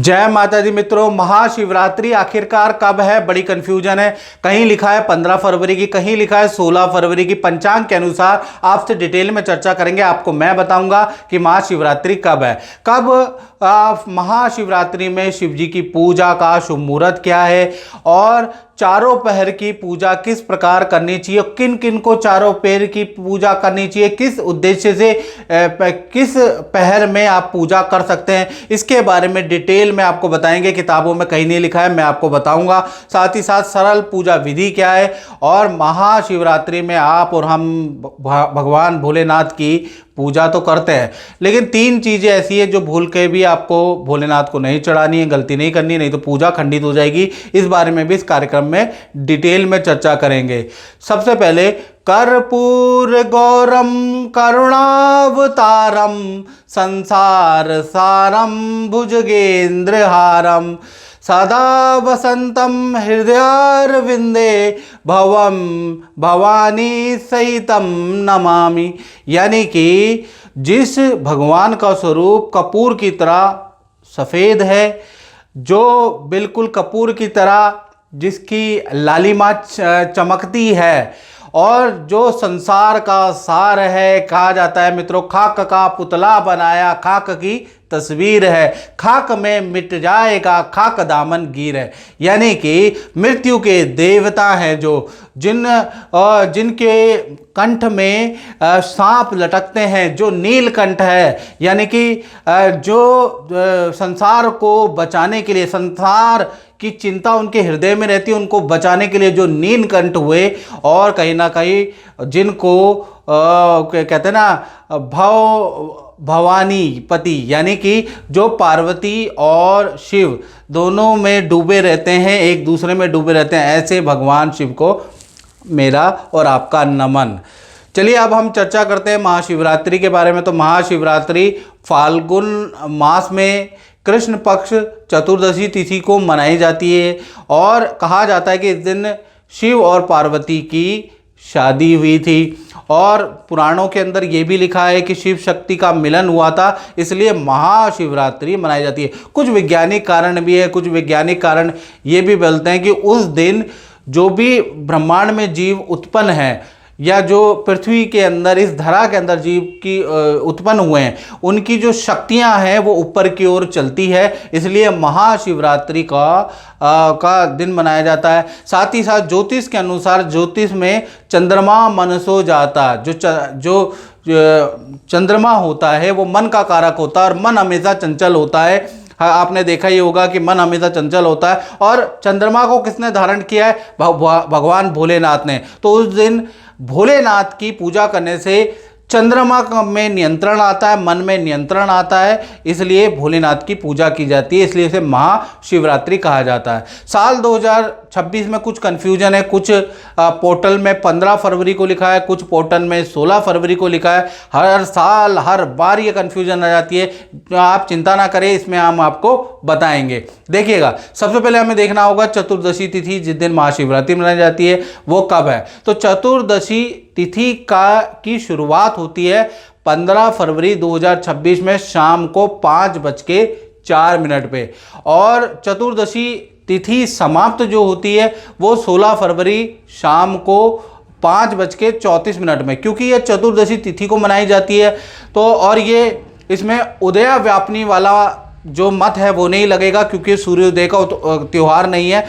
जय माता दी मित्रों। महाशिवरात्रि आखिरकार कब है, बड़ी कंफ्यूजन है। कहीं लिखा है 15 फरवरी की, कहीं लिखा है 16 फरवरी की। पंचांग के अनुसार आपसे डिटेल में चर्चा करेंगे। आपको मैं बताऊंगा कि महाशिवरात्रि कब है। कब महाशिवरात्रि में शिव जी की पूजा का शुभ मुहूर्त क्या है और चारों पहर की पूजा किस प्रकार करनी चाहिए, किन किन को चारों पहर की पूजा करनी चाहिए, किस उद्देश्य से किस पहर में आप पूजा कर सकते हैं, इसके बारे में डिटेल में आपको बताएंगे। किताबों में कहीं नहीं लिखा है, मैं आपको बताऊंगा। साथ ही साथ सरल पूजा विधि क्या है और महाशिवरात्रि में आप और हम भगवान भोलेनाथ की पूजा तो करते हैं, लेकिन 3 चीज़ें ऐसी है जो भूल के भी आपको भोलेनाथ को नहीं चढ़ानी है, गलती नहीं करनी, नहीं तो पूजा खंडित हो जाएगी। इस बारे में भी इस कार्यक्रम में डिटेल में चर्चा करेंगे। सबसे पहले कर्पूर गौरम करुणावतारम संसार सारम भुजगेंद्रहारम सदा वसंतम हृदयारविंदे भवम भवानी सहितम नमामि। यानी कि जिस भगवान का स्वरूप कपूर की तरह सफ़ेद है, जो बिल्कुल कपूर की तरह जिसकी लालिमा चमकती है और जो संसार का सार है, कहा जाता है मित्रों, खाक का पुतला बनाया खाक की तस्वीर है, खाक में मिट जाएगा खाक दामन गिर है। यानी कि मृत्यु के देवता हैं जो जिनके कंठ में सांप लटकते हैं, जो नीलकंठ है, यानी कि जो संसार को बचाने के लिए, संसार की चिंता उनके हृदय में रहती है, उनको बचाने के लिए जो नीलकंठ हुए और कहीं ना कहीं जिनको कहते हैं ना भवानी पति, यानी कि जो पार्वती और शिव दोनों में डूबे रहते हैं, एक दूसरे में डूबे रहते हैं, ऐसे भगवान शिव को मेरा और आपका नमन। चलिए अब हम चर्चा करते हैं महाशिवरात्रि के बारे में। तो महाशिवरात्रि फाल्गुन मास में कृष्ण पक्ष चतुर्दशी तिथि को मनाई जाती है और कहा जाता है कि इस दिन शिव और पार्वती की शादी हुई थी और पुराणों के अंदर ये भी लिखा है कि शिव शक्ति का मिलन हुआ था, इसलिए महाशिवरात्रि मनाई जाती है। कुछ वैज्ञानिक कारण भी है, कुछ वैज्ञानिक कारण ये भी बोलते हैं कि उस दिन जो भी ब्रह्मांड में जीव उत्पन्न हैं या जो पृथ्वी के अंदर, इस धरा के अंदर जीव की उत्पन्न हुए हैं, उनकी जो शक्तियां हैं वो ऊपर की ओर चलती है, इसलिए महाशिवरात्रि का दिन मनाया जाता है। साथ ही साथ ज्योतिष के अनुसार, ज्योतिष में चंद्रमा मनसो जाता, जो चंद्रमा होता है वो मन का कारक होता है और मन हमेशा चंचल होता है। आपने देखा ही होगा कि मन हमेशा चंचल होता है और चंद्रमा को किसने धारण किया है? भगवान भोलेनाथ ने। तो उस दिन भोलेनाथ की पूजा करने से चंद्रमा में नियंत्रण आता है, मन में नियंत्रण आता है, इसलिए भोलेनाथ की पूजा की जाती है, इसलिए इसे महाशिवरात्रि कहा जाता है। साल 2026 में कुछ कन्फ्यूजन है, कुछ पोर्टल में 15 फरवरी को लिखा है, कुछ पोर्टल में 16 फरवरी को लिखा है। हर साल हर बार ये कन्फ्यूजन आ जाती है, आप चिंता ना करें, इसमें हम आपको बताएंगे। देखिएगा, सबसे पहले हमें देखना होगा चतुर्दशी तिथि जिस दिन महाशिवरात्रि मनाई जाती है वो कब है। तो चतुर्दशी तिथि की शुरुआत होती है 15 फरवरी 2026 में शाम को 5:04 पे और चतुर्दशी तिथि समाप्त जो होती है वो 16 फरवरी शाम को 5:34 में, क्योंकि यह चतुर्दशी तिथि को मनाई जाती है। तो और ये इसमें उदया व्यापनी वाला जो मत है वो नहीं लगेगा, क्योंकि सूर्योदय का त्यौहार नहीं है।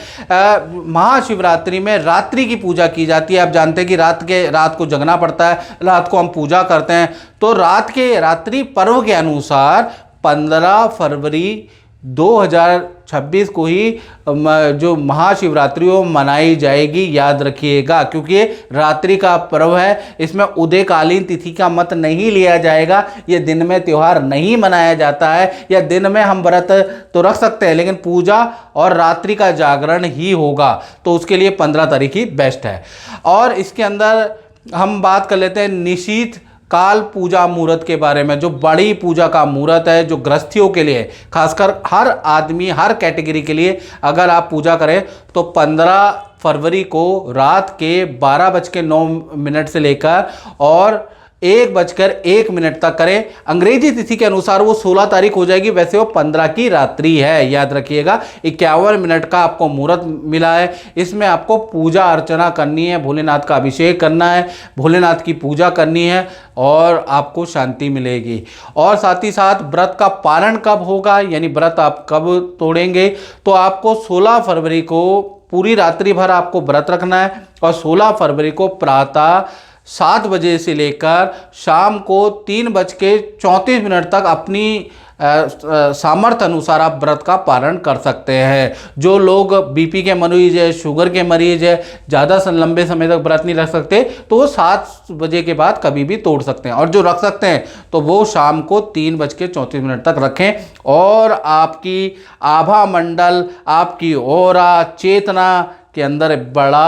महाशिवरात्रि में रात्रि की पूजा की जाती है। आप जानते हैं कि रात को जगना पड़ता है, रात को हम पूजा करते हैं। तो रात्रि पर्व के अनुसार 15 फरवरी 2026 को ही जो महाशिवरात्रि वो मनाई जाएगी, याद रखिएगा, क्योंकि ये रात्रि का पर्व है। इसमें उदयकालीन तिथि का मत नहीं लिया जाएगा, ये दिन में त्यौहार नहीं मनाया जाता है, या दिन में हम व्रत तो रख सकते हैं लेकिन पूजा और रात्रि का जागरण ही होगा। तो उसके लिए 15 तारीख ही बेस्ट है। और इसके अंदर हम बात कर लेते हैं निशीथ काल पूजा मुहूर्त के बारे में, जो बड़ी पूजा का मुहूर्त है, जो गृहस्थियों के लिए, खासकर हर आदमी, हर कैटेगरी के लिए अगर आप पूजा करें तो 15 फरवरी को रात के 12:09 से लेकर और 1:01 तक करें। अंग्रेजी तिथि के अनुसार वो 16 तारीख हो जाएगी, वैसे वो 15 की रात्रि है, याद रखिएगा। 51 मिनट का आपको मुहूर्त मिला है। इसमें आपको पूजा अर्चना करनी है, भोलेनाथ का अभिषेक करना है, भोलेनाथ की पूजा करनी है और आपको शांति मिलेगी। और साथ ही साथ व्रत का पालन कब होगा, यानी व्रत आप कब तोड़ेंगे, तो आपको 16 फरवरी को पूरी रात्रि भर आपको व्रत रखना है और 16 फरवरी को प्रातः 7 बजे से लेकर शाम को 3:34 तक अपनी सामर्थ्य अनुसार आप व्रत का पालन कर सकते हैं। जो लोग बीपी के मरीज है, शुगर के मरीज है, ज़्यादा लंबे समय तक व्रत नहीं रख सकते, तो वो 7 बजे के बाद कभी भी तोड़ सकते हैं। और जो रख सकते हैं तो वो शाम को 3:34 तक रखें। और आपकी आभा मंडल, आपकी ओरा चेतना के अंदर बड़ा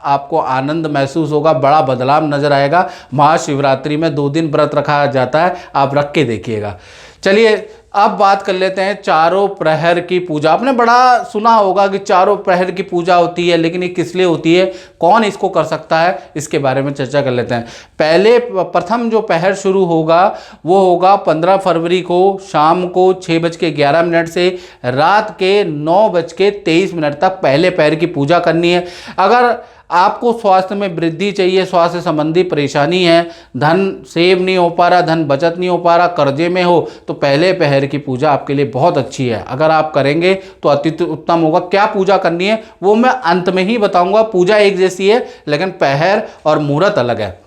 आपको आनंद महसूस होगा, बड़ा बदलाव नजर आएगा। महाशिवरात्रि में 2 दिन व्रत रखा जाता है, आप रख के देखिएगा। चलिए अब बात कर लेते हैं चारों प्रहर की पूजा। आपने बड़ा सुना होगा कि चारों प्रहर की पूजा होती है, लेकिन ये किस लिए होती है, कौन इसको कर सकता है, इसके बारे में चर्चा कर लेते हैं। प्रथम जो प्रहर शुरू होगा वो होगा 15 फरवरी को शाम को 6:11 से रात के 9:23 तक पहले प्रहर की पूजा करनी है। अगर आपको स्वास्थ्य में वृद्धि चाहिए, स्वास्थ्य संबंधी परेशानी है, धन सेव नहीं हो पा रहा, धन बचत नहीं हो पा रहा, कर्जे में हो, तो पहले प्रहर की पूजा आपके लिए बहुत अच्छी है। अगर आप करेंगे तो अति उत्तम होगा। क्या पूजा करनी है वो मैं अंत में ही बताऊंगा। पूजा एक जैसी है लेकिन प्रहर और मुहूर्त अलग है।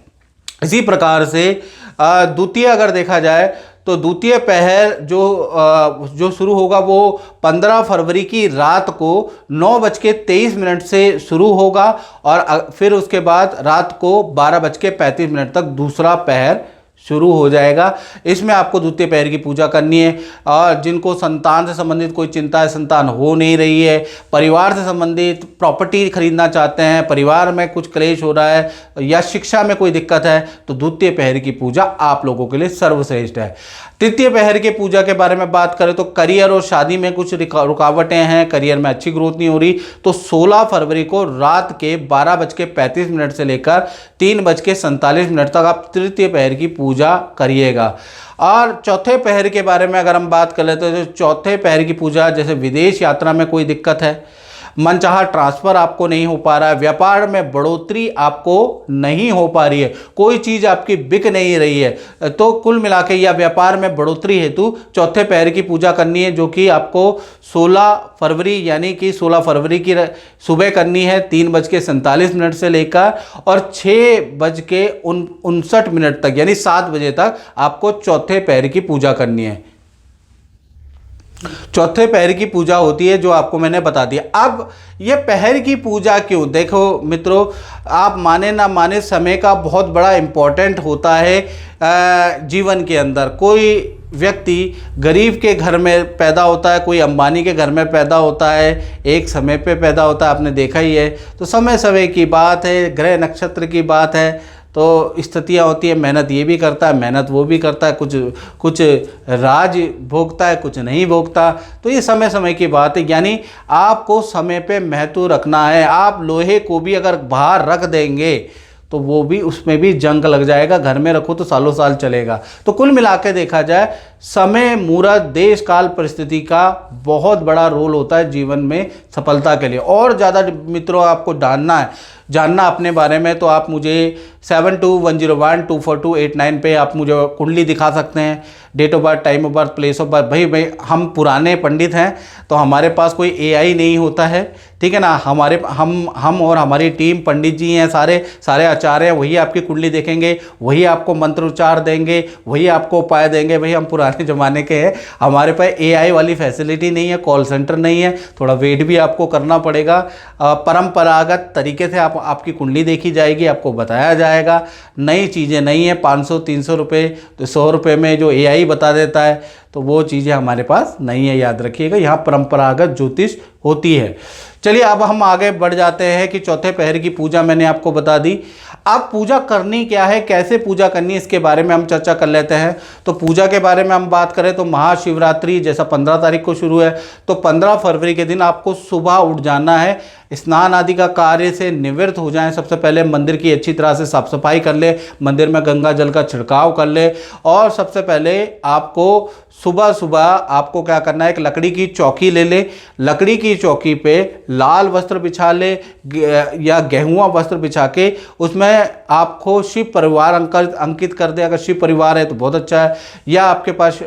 इसी प्रकार से द्वितीय अगर देखा जाए तो द्वितीय प्रहर जो शुरू होगा वो 15 फरवरी की रात को 9:23 से शुरू होगा और फिर उसके बाद रात को 12:35 तक दूसरा प्रहर शुरू हो जाएगा। इसमें आपको द्वितीय प्रहर की पूजा करनी है। और जिनको संतान से संबंधित कोई चिंता है, संतान हो नहीं रही है, परिवार से संबंधित प्रॉपर्टी खरीदना चाहते हैं, परिवार में कुछ क्लेश हो रहा है या शिक्षा में कोई दिक्कत है, तो द्वितीय प्रहर की पूजा आप लोगों के लिए सर्वश्रेष्ठ है। तृतीय प्रहर की पूजा के बारे में बात करें तो करियर और शादी में कुछ रुकावटें हैं, करियर में अच्छी ग्रोथ नहीं हो रही, तो 16 फरवरी को रात के 12:35 से लेकर 3:47 तक आप तृतीय प्रहर की पूजा करिएगा। और चौथे प्रहर के बारे में अगर हम बात कर लेते हैं तो चौथे प्रहर की पूजा, जैसे विदेश यात्रा में कोई दिक्कत है, मनचाहा ट्रांसफ़र आपको नहीं हो पा रहा है, व्यापार में बढ़ोतरी आपको नहीं हो पा रही है, कोई चीज़ आपकी बिक नहीं रही है, तो कुल मिला के या व्यापार में बढ़ोतरी हेतु चौथे प्रहर की पूजा करनी है, जो कि आपको 16 फरवरी यानी कि 16 फरवरी की सुबह करनी है 3:47 से लेकर और 6:59 तक यानी 7 बजे तक आपको चौथे प्रहर की पूजा करनी है। चौथे प्रहर की पूजा होती है जो आपको मैंने बता दिया। अब ये प्रहर की पूजा क्यों, देखो मित्रों, आप माने ना माने समय का बहुत बड़ा इम्पोर्टेंट होता है जीवन के अंदर। कोई व्यक्ति गरीब के घर में पैदा होता है, कोई अंबानी के घर में पैदा होता है, एक समय पे पैदा होता है, आपने देखा ही है। तो समय समय की बात है, ग्रह नक्षत्र की बात है, तो स्थितियाँ होती है। मेहनत ये भी करता है, मेहनत वो भी करता है, कुछ राज भोगता है, कुछ नहीं भोगता। तो ये समय समय की बात है, यानी आपको समय पे महत्व रखना है। आप लोहे को भी अगर बाहर रख देंगे तो वो भी, उसमें भी जंग लग जाएगा, घर में रखो तो सालों साल चलेगा। तो कुल मिला के देखा जाए, समय, मुहूर्त, देश काल, परिस्थिति का बहुत बड़ा रोल होता है जीवन में सफलता के लिए। और ज़्यादा मित्रों आपको जानना अपने बारे में, तो आप मुझे 7210124289 पे आप मुझे कुंडली दिखा सकते हैं, date of birth, time of birth, place of birth. भाई हम पुराने पंडित हैं तो हमारे पास कोई एआई नहीं होता है, ठीक है ना। हम और हमारी टीम पंडित जी हैं, सारे आचार्य हैं, वही आपकी कुंडली देखेंगे, वही आपको मंत्र उच्चार देंगे, वही आपको उपाय देंगे। भाई हम पुराने ज़माने के हैं, हमारे पास एआई वाली फैसिलिटी नहीं है, कॉल सेंटर नहीं है, थोड़ा वेट भी आपको करना पड़ेगा। परंपरागत तरीके से आपकी कुंडली देखी जाएगी, आपको बताया जाएगा। नई चीज़ें नहीं है, 500-300 रुपये तो 100 रुपये में जो एआई बता देता है, तो वो चीज़ें हमारे पास नहीं है, याद रखिएगा। यहाँ परंपरागत ज्योतिष होती है। चलिए अब हम आगे बढ़ जाते हैं कि चौथे पहर की पूजा मैंने आपको बता दी। अब पूजा करनी क्या है, कैसे पूजा करनी है, इसके बारे में हम चर्चा कर लेते हैं। तो पूजा के बारे में हम बात करें तो महाशिवरात्रि जैसा 15 तारीख को शुरू है, तो 15 फरवरी के दिन आपको सुबह उठ जाना है, स्नान आदि का कार्य से निवृत्त हो जाएं। सबसे पहले मंदिर की अच्छी तरह से साफ सफाई कर ले, मंदिर में गंगा जल का छिड़काव कर ले, और सबसे पहले आपको सुबह सुबह आपको क्या करना है, एक लकड़ी की चौकी ले ले, लकड़ी की चौकी पे लाल वस्त्र बिछा ले या गेहुआ वस्त्र बिछा के उसमें आपको शिव परिवार अंकित कर दे। अगर शिव परिवार है तो बहुत अच्छा है, या आपके पास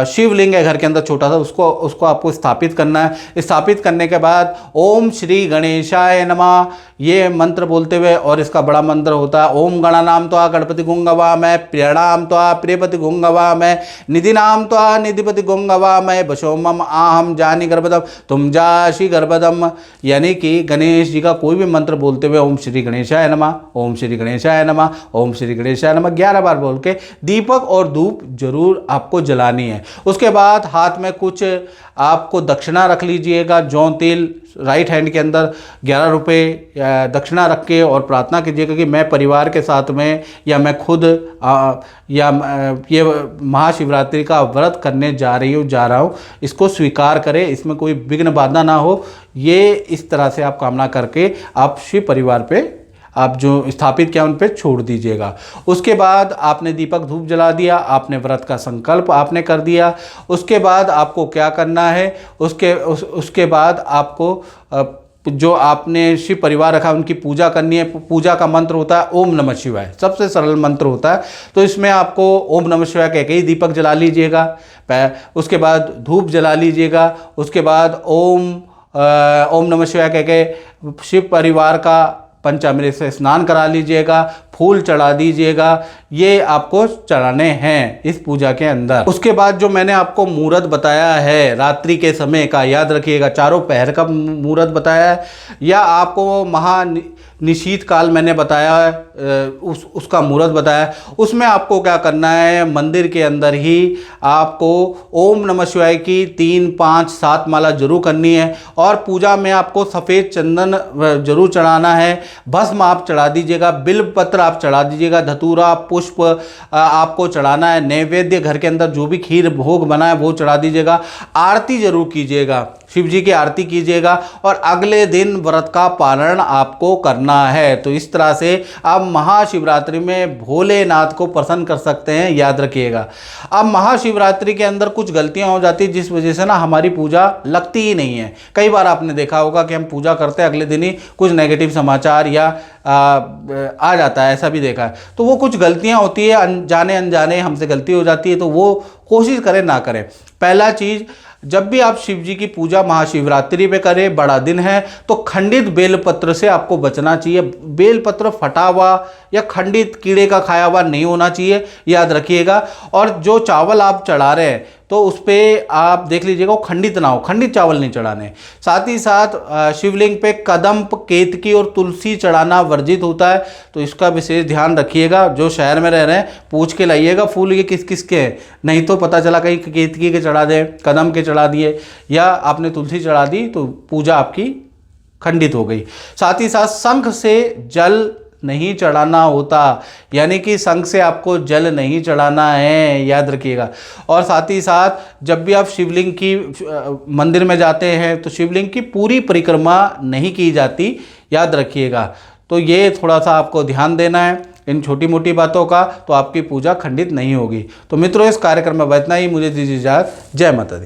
शिवलिंग है घर के अंदर छोटा सा, उसको आपको स्थापित करना है। स्थापित करने के बाद ओम श्री गणेशाय नमः ये मंत्र बोलते हुए, और इसका बड़ा मंत्र होता है ओम गणानाम त्वा गणपति गुंगवा मैं, प्रियणाम त्वा प्रियपति गुंगवा मैं, निधि नाम त्वा निधिपति गुंगवा मैं, बशोमम आहम जानी गर्भदम तुम जाशी गर्भदम। यानी कि गणेश जी का कोई भी मंत्र बोलते हुए ओम श्री गणेशाय नमः, ओम श्री गणेशाय नमः, ओम श्री गणेशाय नमः 11 बार बोल के दीपक और धूप जरूर आपको जलानी है। उसके बाद हाथ में कुछ आपको दक्षिणा रख लीजिएगा, जौ तिल राइट हैंड के अंदर 11 रुपये दक्षिणा रख के, और प्रार्थना कीजिएगा कि मैं परिवार के साथ में या मैं खुद ये महाशिवरात्रि का व्रत करने जा रहा हूँ, इसको स्वीकार करें, इसमें कोई विघ्न बाधा ना हो। ये इस तरह से आप कामना करके आप शिव परिवार पे आप जो स्थापित किया उन पे छोड़ दीजिएगा। उसके बाद आपने दीपक धूप जला दिया, आपने व्रत का संकल्प आपने कर दिया। उसके बाद आपको क्या करना है, उसके बाद आपको जो आपने शिव परिवार रखा उनकी पूजा करनी है। पूजा का मंत्र होता है ओम नमः शिवाय, सबसे सरल मंत्र होता है। तो इसमें आपको ओम नमः शिवाय कह के ही दीपक जला लीजिएगा, उसके बाद धूप जला लीजिएगा, उसके बाद ओम नमः शिवाय कह के शिव परिवार का पंचामृत से स्नान करा लीजिएगा, फूल चढ़ा दीजिएगा। ये आपको चढ़ाने हैं इस पूजा के अंदर। उसके बाद जो मैंने आपको मुहूर्त बताया है रात्रि के समय का, याद रखिएगा, चारों पहर का मुहूर्त बताया है, या आपको निशीत काल मैंने बताया है, उसका मुहूर्त बताया है। उसमें आपको क्या करना है, मंदिर के अंदर ही आपको ओम नमः शिवाय की 3, 5, 7 माला जरूर करनी है, और पूजा में आपको सफ़ेद चंदन जरूर चढ़ाना है, भस्म आप चढ़ा दीजिएगा, बिल्व पत्र आप चढ़ा दीजिएगा, धतूरा पुष्प आपको चढ़ाना है, नैवेद्य घर के अंदर जो भी खीर भोग बना है वो चढ़ा दीजिएगा, आरती जरूर कीजिएगा, शिव जी की आरती कीजिएगा, और अगले दिन व्रत का पालन आपको करना है। तो इस तरह से आप महाशिवरात्रि में भोलेनाथ को प्रसन्न कर सकते हैं, याद रखिएगा। अब महाशिवरात्रि के अंदर कुछ गलतियां हो जाती है जिस वजह से ना हमारी पूजा लगती ही नहीं है। कई बार आपने देखा होगा कि हम पूजा करते हैं, अगले दिन ही कुछ नेगेटिव समाचार या आ जाता है, ऐसा भी देखा है। तो वो कुछ गलतियां होती है, अनजाने अनजाने हमसे गलती हो जाती है, तो वो कोशिश करें ना करें। पहला चीज़, जब भी आप शिव जी की पूजा महाशिवरात्रि पे करें, बड़ा दिन है, तो खंडित बेलपत्र से आपको बचना चाहिए। बेलपत्र फटा हुआ या खंडित कीड़े का खाया हुआ नहीं होना चाहिए, याद रखिएगा। और जो चावल आप चढ़ा रहे हैं तो उस पर आप देख लीजिएगा वो खंडित ना हो, खंडित चावल नहीं चढ़ाने। साथ ही साथ शिवलिंग पे कदम्ब, केतकी और तुलसी चढ़ाना वर्जित होता है, तो इसका विशेष ध्यान रखिएगा। जो शहर में रह रहे हैं पूछ के लाइएगा फूल ये किस किस के हैं, नहीं तो पता चला कहीं केतकी के चढ़ा दें, कदम्ब के चढ़ा दिए, या आपने तुलसी चढ़ा दी तो पूजा आपकी खंडित हो गई। साथ ही साथ शंख से जल नहीं चढ़ाना होता, यानी कि शंख से आपको जल नहीं चढ़ाना है, याद रखिएगा। और साथ ही साथ जब भी आप शिवलिंग की मंदिर में जाते हैं तो शिवलिंग की पूरी परिक्रमा नहीं की जाती, याद रखिएगा। तो ये थोड़ा सा आपको ध्यान देना है इन छोटी मोटी बातों का, तो आपकी पूजा खंडित नहीं होगी। तो मित्रों, इस कार्यक्रम में इतना ही, मुझे दीजिए इजाज़त। जय माता दी।